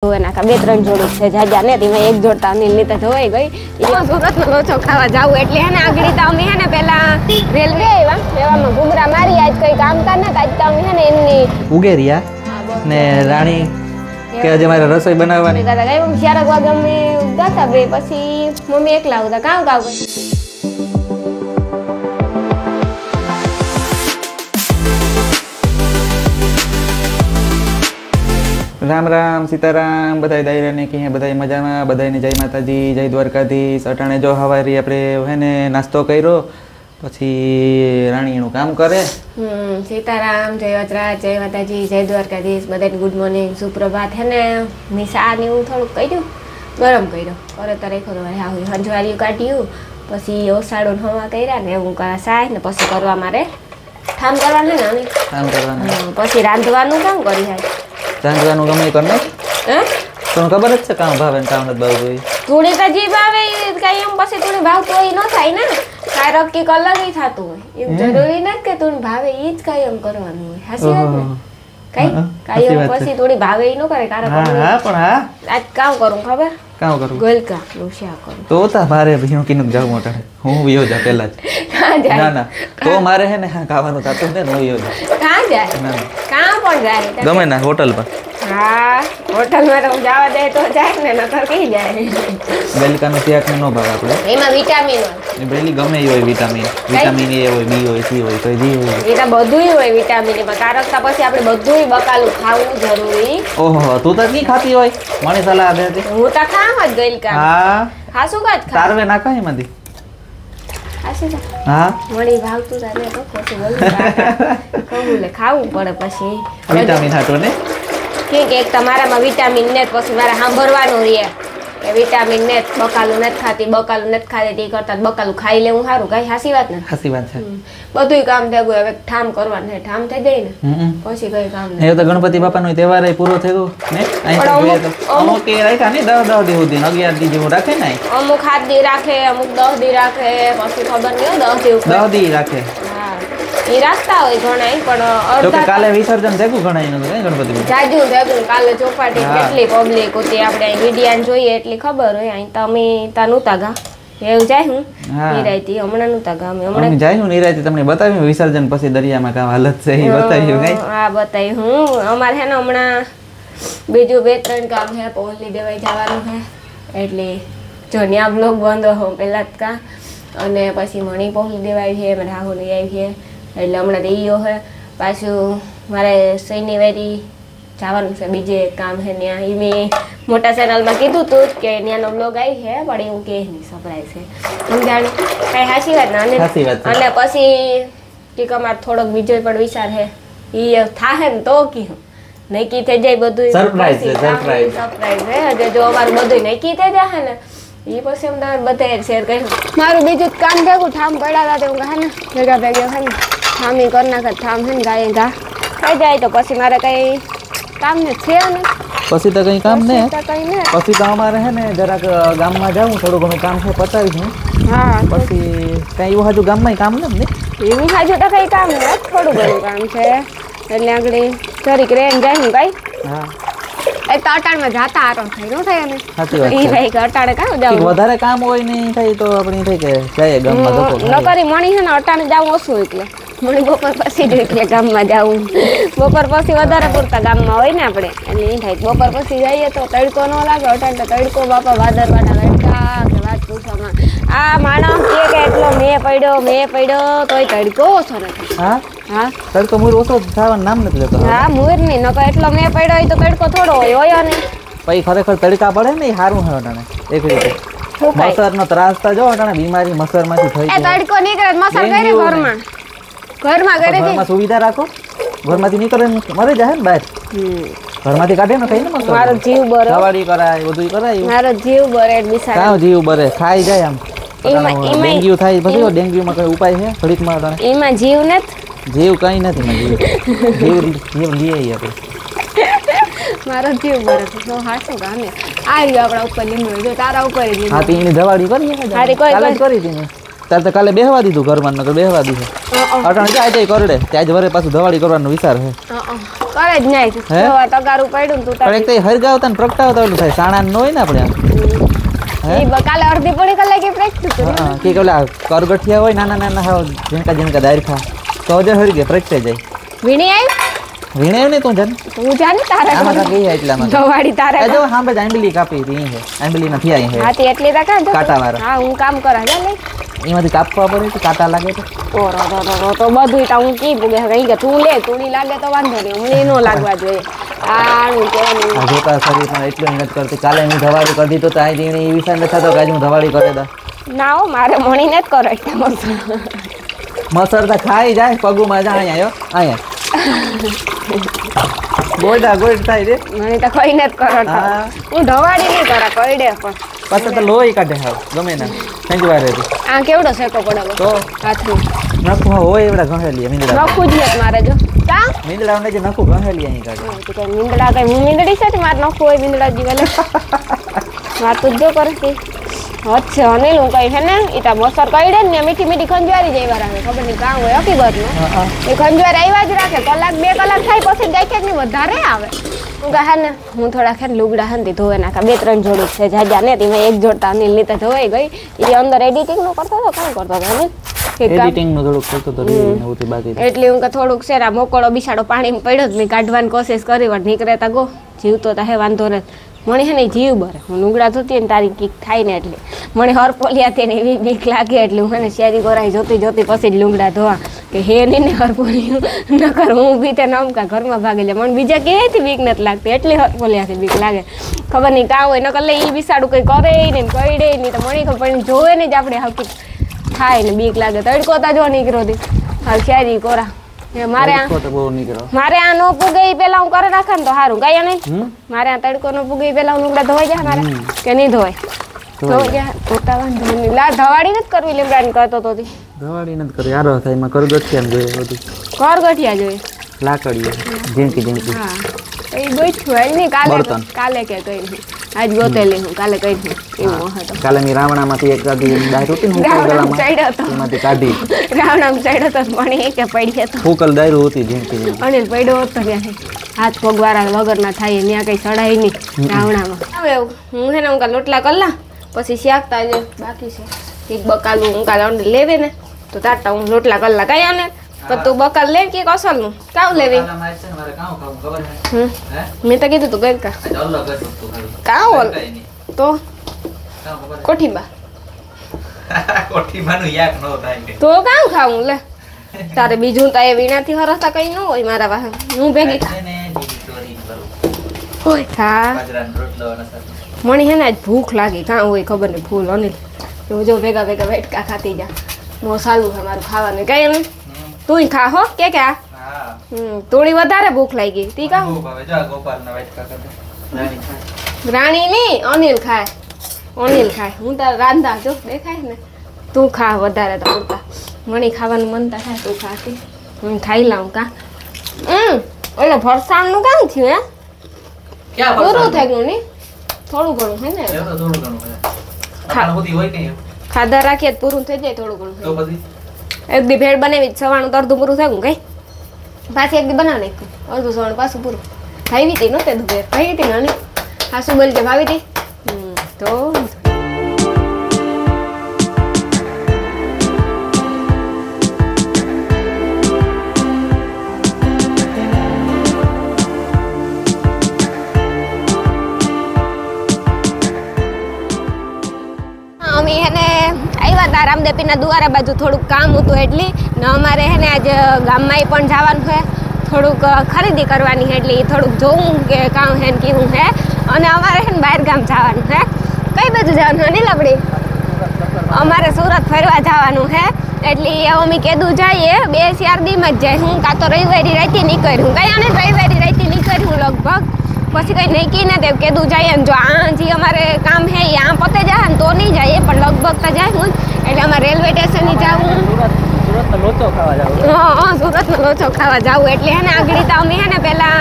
નાખા બે ત્રણ જોડી છે જાજા ને તેમાં એક જોડતા અનિલ ની તો ધોવાઈ ગઈ ઈ સુરત નો લોચો ખાવા જાવ એટલે હે ને આગળી તો અમે હે ને પેલા રેલવે આવ્યા લેવામાં ઘુમરા મારી આજ કઈ કામ કર ને આજ તો અમે હે ને એમની ઉગેરિયા ને રાણી કે આજે મારે રસોઈ બનાવવાની કહેતા ગઈ હું ચારક વાગે અમે ગાતા બે પછી મમ્મી એકલા હતા કામ કામ राम राम सीताराम बधाई दायरा ने की बधाई मजा में बधाई ने जय माताजी जय द्वारकाधीश अटाणे जो हवारी अपने है ने नास्तो कर्यो પછી રાણીનું કામ કરે સીતારામ જય વજરાજ જય માતાજી જય દ્વારકાધીશ બધાને ગુડ મોર્નિંગ સુપ્રભાત હે ને નિશા ને હું થોડુંક કર્યું ગરમ કર્યો પરત રાખ્યો તો હા હંજવાળિયું કાઢ્યું પછી ઓસાડો હવા કર્યા ને હું સાય ને પછી કરવા મારે ઠામ કરવાનું ને કામ કરવાનું પછી રાંધવાનું કામ કરી હાય રાંધવાનું ગમે કરને હે તને ખબર જ છે કામ ભાવે ને કામ નથી ભાવતું થોડી તો જી ભાવે કઈ એમ પછી થોડી ભાવતું હોય ન થાય ને કારક કે અલગ ઈ થાતું હોય એમ જરૂરી નથી કે તું ભાવે ઈ જ કાયમ કરવાનું હોય હાસી વાત ને કઈ કાયમ પછી થોડી ભાવે ઈ ન કરે કારક હા પણ હા આજ કામ કરું ખબર કામ કરું ગલકા લોશિયા કરું તો તા મારે ભીણું કીનું જાવ મોટા હું વિયો જા પહેલા જ ના ના તો મારે હે ને ખાવાનું થાતું ને હું વિયો જા કાં જાય કાં પણ જાય ગમે ના હોટલ પર હા હોટલ માં તો જવા દે તો જાય ને નકર કઈ જાય બેલિકાનું શાક નો ભાવ આપણે એમાં વિટામિન હોય બેલી ગમે એ હોય વિટામિન વિટામિન એ હોય બી હોય સી હોય તો જી હોય એના બધુંય હોય વિટામિન એમાં કારકતા પછી આપણે બધુંય બકાલું ખાવું જરૂરી ઓહો તું તો કી ખાતી હોય મને સલાહ દે હતી હું તો ખામ જ ગઈલ કા હા ખાસું કાજ ખા તારવે નાખા એમાંથી આસી હા મળી ભાવતું તાને તો પછી બોલું કહું લે ખાવું પડે પછી વિટામિન હાટો ને કે એક તમારામાં વિટામિન ને પછી મારે સાંભળવાનું રહે કે વિટામિન ને બકાલું નથી ખાતી તે કરતા બકાલું ખાઈ લેવું સારું કઈ હાસી વાત ને હાસી વાત છે બધુંય કામ થઈ ગયું હવે ઠામ કરવાનું છે ઠામ થઈ જાય ને પછી કઈ કામ નહીં એ તો ગણપતિ બાપાનો તહેવાર પૂરો થયો ને અહીં અમુક કે રાખ્યા ને 10 દી સુધી 11 દી જેવું રાખે ને અમુક 7 દી રાખે અમુક 10 દી રાખે પછી ખબર નહીં 10 દી રાખે એ રાખતા હોય ઘણા પણ તો કાલે વિસર્જન થયું ઘણા એનું ગણપતિ જાજુ થયું કાલે ચોપાટી કેટલી પબ્લિક હતી આપણે વિડિયાન જોઈએ એટલી ખબર હોય અહીં તમે તા નહોતા ગા એવું જાય હું નિરાયતી હમણાં નહોતા ગા અમે હમણાં જાય હું નિરાયતી તમને બતાવ્યું વિસર્જન પછી દરિયામાં કામ હાલત છે એ બતાવ્યું કઈ હા બતાવ્યું હું અમારે હે ને હમણાં બીજું 2-3 કામ હે પહોંચી દેવાઈ જવાનું છે એટલે જો ન્યા બ્લોગ બંધ હો પેલા જ કા અને પછી મણી પહોંચી દેવાય છે મારે રાહુલ લઈ આવી છે એટલે હમણાં તો ઈયો હે પાછું મારે શનિવારે જવાનું છે બીજે કામ છે ત્યાં એ મેં મોટા ચેનલમાં કીધું તું કે ત્યાંનો બ્લોગ આવી છે પણ એવું કે નહીં સરપ્રાઈઝ છે સમજાણું કઈ સાચી વાત ના અને પછી ટીક અમારે થોડોક બીજો પણ વિચાર છે એ થાહે ને તો કીધું નક્કી થઈ જાય બધું સરપ્રાઈઝ છે હજુ જો અમારું બધું નક્કી થઈ જાય ને એ પછી અમે તમે બધા શેર કર્યું મારું બીજું કામ ભેગું ઠામ પડ્યા હતા હું હે ને ભેગા ભેગા હે ને ઠામી કરી નાખે ઠામ છે ને ગાય ઘા થઈ જાય તો પછી મારે કઈ કામ ને છે ને પછી તો કઈ કામ ને પછી તો અમારે હે ને જરાક ગામમાં જાવું થોડું ઘણું કામ છે પતાવીશું હા પછી કઈ એવું હજુ ગામમાં કામ નથી ને એવું હજુ તો કઈ કામ નથી થોડું ઘણું કામ છે એટલે આગળ જરીક રેન જાય હું કઈ હા એ તો અટાણમાં જાતા આરો થાય નો થાય ને સાચી વાત છે ઈ ભાઈ અટાણે કામ જાવ વધારે કામ હોય ને થાય તો આપણે થાય કે જાય ગામમાં તો ન કરી મણી છે ને અટાણે જાવ ઓછું એટલે મણી બપોર પછી જ એટલે ગામમાં જાવું બપોર પછી વધારે પૂરતા ગામમાં હોય ને આપણે એટલે એ થાય બપોર પછી જઈએ તો તડકો ન લાગે અટાણે તો તડકો બાપા વાદળવાળા લડકા કે વાત પૂછવામાં આ માણસ કે એટલો મેં પડ્યો તોય તડકો ઓછો નથી હા હા તડકો મૂર ઓછો થવાનું નામ નથી લેતો હા મૂર નહીં નકર એટલો મેં પડ્યો હોય તો તડકો થોડો હોય ને પછી ખરેખર તડકા પડે ને સારું હોય અટાણે એક રીતે મસર નો ત્રાસ તો જો અટાણે બીમારી મસર માંથી થઈ જાય તડકો નીકળે મસર કરે ઘરમાં કરે ઘરમાં સુવિધા રાખો ઘરમાંથી નીકળે મરી જાય ને બહાર ઘરમાંથી કાઢે ને કઈ ને મસર મારો જીવ બરે દવાડી કરાય બધું કરાય મારો જીવ બરે બિચારા કાવ જીવ બરે ખાઈ જાય આમ ડેન્ગ્યુ થાય પછી ડેન્ગ્યુ માં કઈ ઉપાય છે થોડીક માં અટાણે એમાં જીવ નથી જીવ કઈ નથી માં જીવ લઈએ આપણે મારો જીવ બરે તો હાસો ગામે આ રહ્યો આપડા ઉપર લીમડો જો તારા ઉપર લીમડો હા તી એની દવાડી કરી હારી કોઈ કરી તી તાર તો કાલે બેહવા દીધું ઘરમાં નકર બેહવા દીધું અટાણે જાય કરડે ત્યાં જ વરે પાછું દવાડી કરવાનો વિચાર છે કરે જ નહીં હે? જો આ તગારું પડ્યું ને તું પણ એક તો હરગાવતા ને પ્રગટાવતા એટલું થાય સાણા ન હોય ને આપણે આમ. હે? કાલે અડધી પડી કલાકે પ્રેક્ટિસ કરી હા કે ઓલા કરગઠિયા હોય નાના નાના હાવ ઝીણકા ઝીણકા દાયરખા તો જ હરી ગયા પ્રગટાઈ જાય. વીણી આવી વીણે ને તું જાન હું જાને તારે આમાં કાંઈ કઈ એટલામાં દવાડી તારે જો હા બસ આંબલી કાપી હતી અહીં છે આંબલી નથી અહીં છે હાથી એટલી તા કાં કાંટાવાળા. હા હું કામ કરા જા લે એમાંથી કાપવા પડે તો કાંટા લાગે તો ઓરો તો બધું તા હું કી પૂગે કઈ કે તું લે તુડી લાગે તો વાંધો નહીં મને નો લાગવા જોઈએ આનું કેવાનું આ જોતા શરીર પણ એટલું મહેનત કરતી કાલે હું ધવાડી કરી દીધું તો અહીં એ વિષય નથી થતો કે આજે હું ધવાડી કરે તો ના હો મારે મણીને જ કરો એટલા મસર તો ખાઈ જાય પગુમાં જાય અહીંયા આવ્યો અહીંયા ગોડા ગોડ થાય રે મને તો કઈને જ કરો હા. હું ધવાડી નહીં કરા કઈડે પણ પાછા તો લોહી કાઢે હાવ ગમે ના સંજવારે હતી આ કેવડો સેકો પડે તો હાથમાં નખું હોય એવડા ઘહેલી મીંદડા નખું જ નથી મારે જો કા મીંદડાને જે નખું ઘહેલી અહીં કાઢે તો કે મીંદડા કઈ હું મીંદડી છે મારે નખું હોય મીંદડા જીવલે વાત જો કરે છે અચ્છા અનિલ હું કઈ છે ને ઈતા મસર કઈડે ને મીઠી મીઠી ખંજવારી જાય વાર આવે ખબર નહીં કામ હોય હકીકત નો એ ખંજવાર આવ્યા જ રાખે કલાક 2 કલાક થાય પછી ગાય ક્યાંક ની વધારે આવે હું કહે ને હું થોડા ખેર લુગડા હંતી ધોવે નાખા 2-3 જોડી છે જાજા ને તી મેં એક જોડતા અનિલ ની તો ધોવાઈ ગઈ એ અંદર એડિટિંગ નો કરતો હતો કામ કરતો હતો અનિલ એડિટિંગ નું થોડુંક કરતો તો નહોતી બાકી એટલે હું કે થોડુંક શેરા મોકળો બિસાડો પાણીમાં પડ્યો જ મેં કાઢવાની કોશિશ કરી વાર નીકળે તા ગો જીવતો તા હે વાંધો ને મને હે ને જીવ બરે હું લુગડા ધોતી ને તારી કીક થાય ને એટલે મને હરપોલિયા તેને એવી બીક લાગે એટલે હું એને શેરી ગોરાઈ જોતી પછી જ લુગડા ધોવા કે હે નહીં ને હરપોલિયું નકર હું બી તે નમકા ઘરમાં ભાગી લે મને બીજા ક્યાંયથી બીક નથી લાગતી એટલી હરપોલિયાથી બીક લાગે ખબર નહીં કાં હોય નકર લે એ બિસાડું કંઈ કરે ને કઈડે નહીં તો મને ખબર નહીં જોવે ને જ આપણે હકી થાય ને બીક લાગે તડકો તા જો નીકળો દી હાલ શેરી કોરા મારે આ નો પૂગે પેલા હું કરે રાખે ને તો સારું ગાય નહીં મારે આ તડકો નો પૂગે પેલા હું લુગડા ધોવાઈ જાય મારે કે નહીં ધોવાય ધોવાઈ જાય પોતા વાંધો નહીં લા ધવાડી નથી કરવી લીમડાની કરતો તો ધવાડી નથી કરવી આરો થાય એમાં કરગઠિયા જોઈએ બધું કરગઠિયા જોઈએ લાકડીઓ ઝીણકી હા એ ગોઠવું હાલ નહીં કાલે કે કઈ નહીં આજ ગોતેલી હું કાલે કઈ નહીં એવું હતો કાલે મેં રાવણામાંથી એક ગાડી દાયર હતી ને એમાંથી કાઢી રાવણામાં ચડ્યો તો મને કે પડી હતો ફૂકલ દાયરો હતી ઝીણકી અનિલ પડ્યો હતો ત્યાંથી હાથ પગવાળા વગરના થાય ત્યાં કઈ ચડાય નહીં રાવણામાં હવે હું છે ને હું કાલ લોટલા કલા પછી શાકતા જે બાકી છે એક બકાલું હું કાલ લેવે ને તો તારતા હું લોટલા કલા કયા ને તું બકાલ લે કે અસલ નું કાવ લેવી મેં તો કીધું તું ગઈ કાવ તો કોઠીબા તો કામ ખાવું લે તારે બીજું તો એ વીણાથી હરસતા કઈ ન હોય મારા પાસે હું ભેગી હોય ખા મને હે ને આજ ભૂખ લાગી કાં હોય ખબર નહીં ફૂલ અનિલ જો ભેગા વેટકા ખાતી જા મો સાલું છે મારું ખાવાનું કઈ નહીં તું ખા હો કે આ થોડી વધારે ભૂખ લાગી તી કા રાણી ની અનિલ ખાય હું તાર રાંધા જો દેખાય ને તું ખા વધારે તો પૂરતા મને ખાવાનું મન થાય તું ખાતી હું ખાઈ લાવું કા ઓલો ફરસાણ નું કામ થયું હે પૂરું થઈ ગયું ની થોડું ઘણું હે ને ખાધા રાખીએ પૂરું થઈ જાય થોડું ઘણું એક દી ભેળ બનાવી સવારનું અડધું પૂરું થયું કઈ પાછી એક દી બનાવ નાખ્યું અડધું સવારનું પાછું પૂરું ભાવી હતી નહોતે ભેળ ભાવી હતી નાની હા શું બોલજે ભાવી હતી તો અમે એને આવ્યા હતા રામદેપીના દુવારા બાજુ થોડુંક કામ હતું એટલી ને અમારે હે ને આજે ગામમાં પણ જવાનું છે થોડુંક ખરીદી કરવાની છે એટલે થોડુંક જોવું કે કામ હે ને કેવું હે અને અમારે હે ને બહાર ગામ જવાનું છે કઈ બાજુ જવાનું અનિલ આપણે અમારે સુરત ફરવા જવાનું છે એટલે અમે કીધું જઈએ 2-4 દીમાં જ જાય હું કાં તો રવિવારી રાતે નીકળ્યું કઈ અને રવિવારી રાતે નીકળ્યું લગભગ પછી કઈ નક્કી ને તે કીધું જાય ને જો આ જે અમારે કામ હે એ આ પતે જાય ને તો નહીં જાય પણ લગભગ તો જાય હું એટલે અમારે રેલવે સ્ટેશને જવું સુરતનો લોચો ખાવા જવું એટલે હે ને આગળ તો અમે હે ને પેલા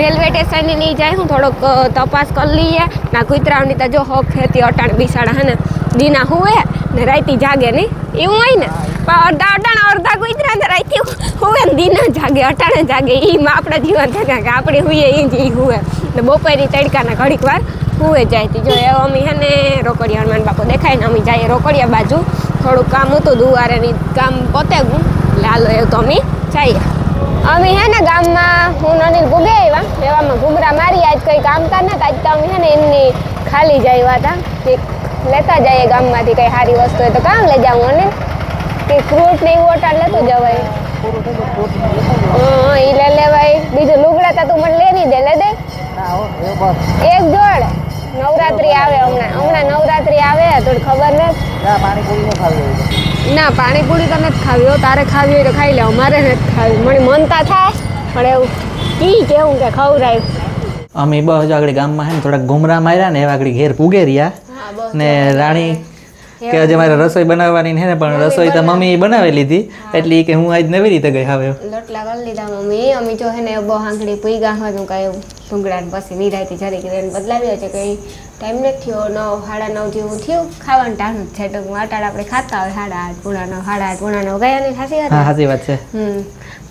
રેલવે સ્ટેશને નહીં જાય હું થોડોક તપાસ કરી લઈએ ના કૂતરાઓની તો જો હક ખેતી અટાણ બિસાડા હે ને દીના હુએ ને રાતી જાગે નહીં એવું હોય ને અડધા કુતરા અંદર આથી હુવે ને દી ના જાગે અટાણે જાગે ઈમાં આપણા જીવન છે કે આપણે હુએ એ જ ઈ હુવે એટલે બપોરી તડકાના ઘડીક વાર હુએ જાય જો એવો અમે હે ને રોકડિયા હનુમાન બાપુ દેખાય ને અમે જઈએ રોકડિયા બાજુ થોડુંક કામ હતું દુવારેની કામ પતે ગયું એટલે હાલો એવું તો અમે જઈએ અમે હે ને ગામમાં હું અનિલ ભૂગે આવ્યા એવામાં ઘૂઘરા મારી આજ કંઈ કામકાજ નથી આજ તો અમે હે ને એમની ખાલી જાય હતા કે લેતા જઈએ ગામમાંથી કંઈ સારી વસ્તુ હોય તો કામ લઈ જાઉં અનિલ કે ફ્રૂટ ને એવું ઓટાડ લેતું જવાય એ લે લેવાય બીજું લુગડા તા તું મને લેની દે લે દે એક જોડ નવરાત્રી આવે હમણાં નવરાત્રી આવે થોડી ખબર નથી ના પાણીપુરી તો નથી ખાવી તારે ખાવી હોય તો ખાઈ લે મારે નથી ખાવી મને મનતા થાય પણ એવું કી કેવું કે ખવરાય અમે બસ આગળ ગામમાં હે ને થોડાક ઘુમરા માર્યા ને એવા આગળ ઘેર પૂગે રહ્યા ને રાણી કે આજે મારે રસોઈ બનાવવાની ને પણ રસોઈ તો મમ્મી બનાવી લીધી એટલે કે હું આજ નવી રીતે ગઈ હવે લોટલા કરી લીધા મમ્મી અમે જો હે ને બહુ આંગળી પૂગા હતું કાંઈ ભૂંગળા પછી નિરાયતી જરી કરીને બદલાવ્યો છે કંઈ ટાઈમ નથી થયો 9, 9:30 જેવું થયું ખાવાનું ટાણું જ છે તો અટાડ આપણે ખાતા હોય 8:30 પૂણા 9, 8:30 ગયા નહીં સાચી વાત હા સાચી વાત છે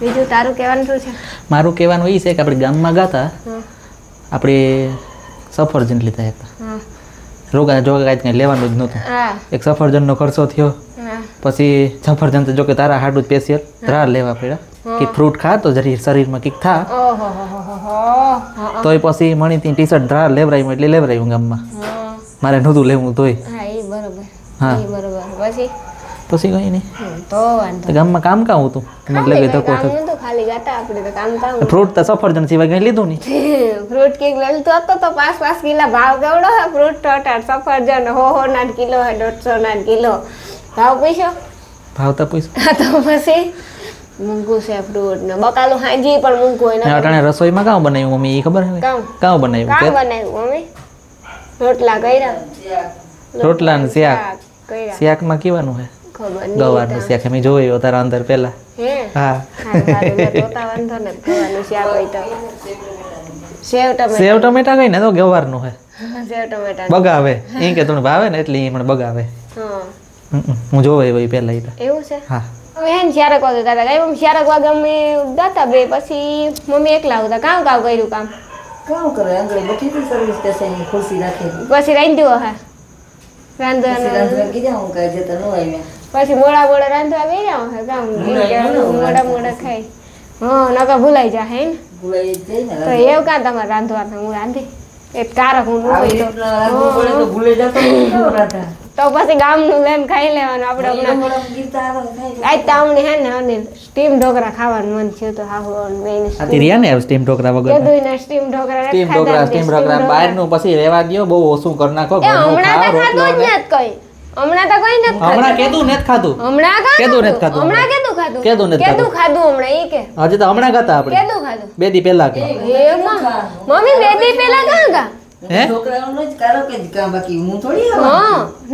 બીજું તારું કહેવાનું શું છે મારું કહેવાનું એ છે કે આપણે ગામમાં ગાતા આપણે સફરજન લીધા હતા રોગા જોગા કંઈ લેવાનું જ નહોતું એક સફરજનનો ખર્ચો થયો પછી સફરજન તો જો કે તારા હાડું સ્પેશિયલ ધ્રાર લેવા પડ્યા કે ફ્રૂટ ખા તો જરી શરીરમાં કંઈક થા તોય પછી મણીથી ટી-શર્ટ ધ્રાર લેવરાયું એટલે લેવરાયું ગામમાં મારે નહોતું લેવું તોય હા પછી કઈ નહીં ગામમાં કામ કામ હતું મતલબ ધક્કો થતો ખાલી ગાતા આપણે તો કામ કામ ફ્રૂટ તો સફરજન સિવાય કઈ લીધું નહીં ફ્રૂટ કેક લેતો હતો તો 5 કિલો ભાવ કેવડો હે ફ્રૂટ ટોટાર સફરજન હો ના કિલો હે 150 ના કિલો ભાવ પૂછ્યો ભાવ તો પૂછ્યો તો પછી મૂંગું છે ફ્રૂટ ને બકાલું હાજી પણ મૂંગું હોય ને અટાણે રસોઈમાં કામ બનાવ્યું મમ્મી એ ખબર હે કામ બનાવ્યું મમ્મી રોટલા કર્યા રોટલા ને શાકમાં કેવાનું હે ગવારનું શાક અમે જોયું તારા અંદર પેલા હા સેવ ટમેટા કઈ ને તો ગવારનું હે બગાવે એ કે તમને ભાવે ને એટલે એ મને બગાવે હું જોવે ભાઈ પેલા એવું છે હા અમે હે ને શારક વાગે ગાતા કઈ મમ્મી શારક વાગે અમે ગાતા બે પછી મમ્મી એકલા આવતા કામ કર્યું કામ કરે આંગળી બેઠી હતી સર્વિસ સ્ટેશન ખુરશી રાખેલી પછી રાંધ્યું હે રાંધવાનું કીધા હું કઈ જતા ન આવી પછી મોડા રાંધવા બેર્યા હે કામ મોડા ખાઈ નકા ભૂલાઈ જા હે ને ભૂલાઈ જાય ને તો એવું કાં તમારે રાંધવાનું હું રાંધી એક કારક હું ભૂલે જતો તો પછી ગામનું લઈને ખાઈ લેવાનું આપણે આજ તો અમને હે ને અનિલ સ્ટીમ ઢોકળા ખાવાનું મન થયું તો સ્ટીમ ઢોકળા વગર સ્ટીમ ઢોકળા સ્ટીમ ઢોકળા બહારનું પછી રહેવા દો બહુ ઓછું કરી નાખો હમણાં તો ખાધું જ નથી કઈ હમણાં તો કઈ નથી હમણાં કેદું નથી ખાધું હમણાં ખાધું હમણાં કેદું ખાધું હમણાં ઈ કે હજી તો હમણાં ખાતા આપણે કેદું ખાધું 2 દી પહેલા કે મમ્મી 2 દી પહેલા કાં ગા હે છોકરાઓનો જ કારો કે કામ બાકી હું થોડી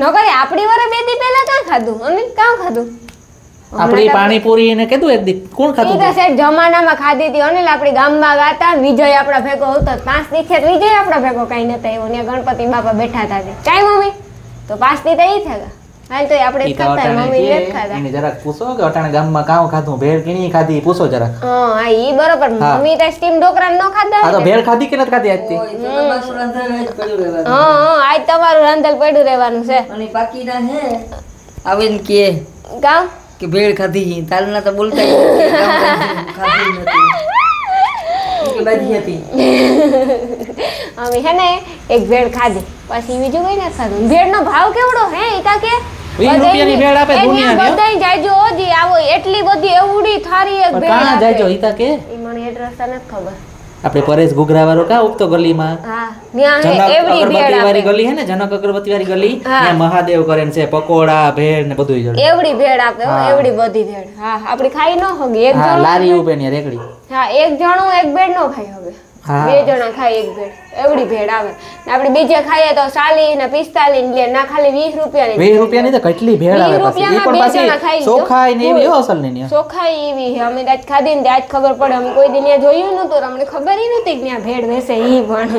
નકર આપણી વારે 2 દી પહેલા કાં ખાધું અને કાં ખાધું આપણી પાણીપુરી ને કીધું એક દી કોણ ખાતું ઈ તો સેટ જમાનામાં ખાધી હતી અનિલ આપણી ગામમાં ગાતા વિજય આપણા ભેગો હતો 5 દી ખેત વિજય આપણા ભેગો કઈ નતા આવ્યો ને ગણપતિ બાપા બેઠા હતા કાઈ મમ્મી તો 5 દી તો ઈ થયા હાલ તો આપણે ખાતા મમ્મી ને ખાતા એને જરાક પૂછો કે અટાણે ગામમાં કાવ ખાધું ભેળ કીણી ખાધી પૂછો જરાક હા ઈ બરોબર મમ્મી તો સ્ટીમ ઢોકળા ન ખાધા આ તો ભેળ ખાધી કે નથી ખાધી આજથી હા આજ તમારું રાંધેલ પડ્યું રહેવાનું છે અને બાકીના હે આવે ને કે કામ કે ભેળ ખાધી તાલના તો બોલતા ખાધી નથી કે બાજી હતી અમે હે ને એક ભેળ ખાધી પછી બીજું કઈ ના ખાધું ભેળનો ભાવ કેવડો હે ઈકા કે 20 રૂપિયાની ભેળ આપે દુનિયાની બધાય જાજો ઓજી આવો એટલી બધી એવડી થારી એક ભેળ કાં જાજો ઈકા કે ઈ મને એડ્રેસ નથી ખબર આપણે પરેશ ઘુઘરા વાળો કા ઉગતો ગલીમાં હા ન્યા હે એવડી ભેળ વાળી ગલી હે ને જનક અગરબત્તી વાળી ગલી ત્યાં મહાદેવ કરે છે પકોડા ભેળ ને બધું જડે એવડી ભેળ આપે એવડી બધી ભેળ હા આપડી ખાઈ ન હોગી એક જણો લારી ઉભે ને રેકડી હા એક જણો એક ભેળ નો ખાઈ હવે હા. 2 જણા ખાય એક ભેળ એવડી ભેળ આવે ને આપણે બીજે ખાઈએ તો 40 ને 45 લે ના ખાલી 20 રૂપિયાની 20 રૂપિયાની તો કેટલી ભેળ આવે 20 પાછી. ઈ રૂપિયામાં પણ બે જણા ખાઈ પાછી લો. ચોખાઈ ને એવી હો અસલ ની ચોખાઈ એવી છે અમે આજ ખાધી ને આજ ખબર પડે અમે કોઈ દિન ત્યાં જોયું નતું અમને ખબર ય નતી કે ત્યાં ભેળ વેસે ઈ પણ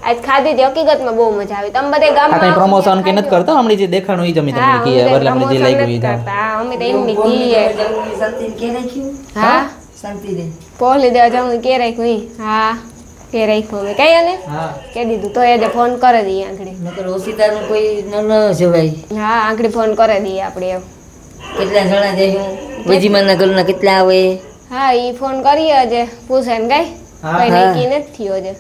આજ ખાધી હતી હકીકતમાં બહુ મજા આવી તમે બધે આ ગામમાં કઈ પ્રમોશન કે નથી કરતા હમણાં જે દેખાણું ઈ જમી હા, તમને કીએ અમે એટલે અમને જે promotion લાગ્યું ઈ નથી થાય. કરતા. હા, અમે તો એમ બી કીએ. શાંતિ કે રાખ્યું હા શાંતિ રે પોલી દેવા જાઉં કે રાખ્યું ઈ. હા કે રાખ્યું અમે કઈ ને હા કે દીધું તો એ ફોન કરે દઈએ આંગળી નકર ઓશિતાનું કોઈ ન જવાય હા આંગળી ફોન કરે દઈએ આપણે એમ કેટલા જણા જાય વેજીમાના ઘરના કેટલા આવે હા ઈ ફોન કરીએ આજે પૂછે ને કઈ હા. કઈ નક્કી નથી થયો છે